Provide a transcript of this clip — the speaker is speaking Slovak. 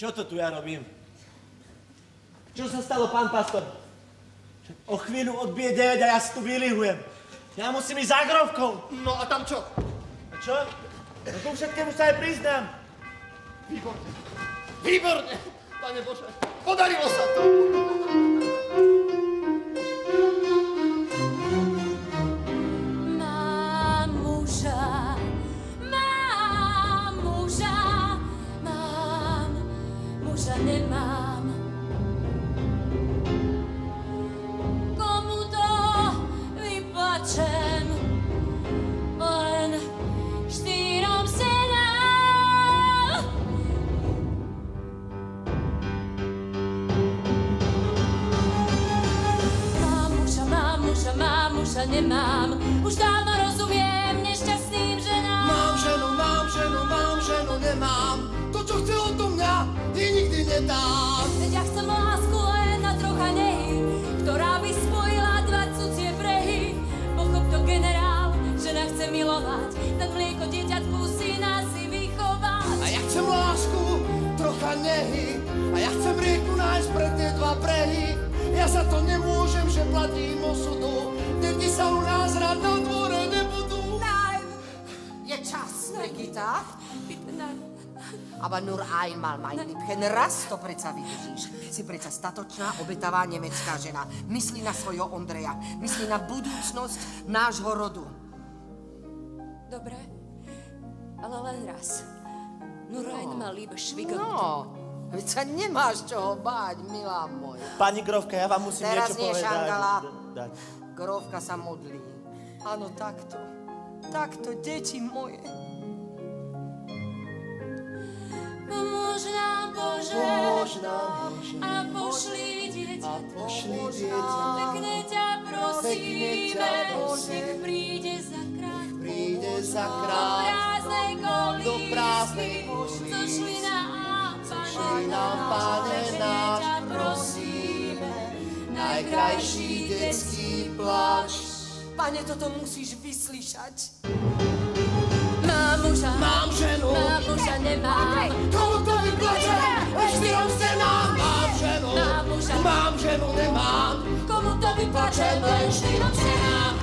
Čo to tu ja robím? Čo sa stalo, pán pastor? O chvíľu odbije 9 a ja si tu vylihujem. Ja musím ísť za Grovkou. No a tam čo? A čo? No ku všetkému sa aj priznám. Výborne. Výborne! Pane Bože, podarilo sa to! Mám muža, nemám. Komu to vyplačem? Len 4 ženám. Mám muža, nemám. Už dávno rozumiem nešťastným ženám. Mám ženu, nemám. To, čo chce odo mňa, ti nikdy nedám. Veď ja chcem lásku len na trocha nehy, ktorá by spojila 2 cudzie brehy. Pochop to, generál, žena chce milovať, tak mlieko dieťatku syna si vychovať. A ja chcem lásku, trocha nehy, a ja chcem rieku nájsť pre tie 2 brehy. Ja za to nemôžem, že platím osudu. Deti sa u nás rád na dvore nebudú. Nein, je čas, Brigitta. Aber nur einmal, mein Liebchen, raz to predsa vydržíš. Si predsa statočná, obetavá nemecká žena. Myslí na svojho Ondreja, myslí na budúcnosť nášho rodu. Dobre, ale len raz. Nur einmal, liebe Schwiegermutter. No, veď sa nemáš čoho báť, milá moja. Pani Grovka, ja vám musím teraz niečo povedať. Šangala. Dať. Grovka sa modlí. Áno, takto. Takto, deti moje. Pomôž nám, Bože, a pošli dieťa. Pekne ťa prosíme, nech príde za krátku. Do prázdnej kolísky, zošli nám, Pane náš, prosíme, najkrajší detský plač. Pane, toto musíš vyslyšať. Mám ženu, nemám. Komu to vyplače? Ešte ženám. Mám ženu, nemám. Komu to vyplače? Len 4 ženám.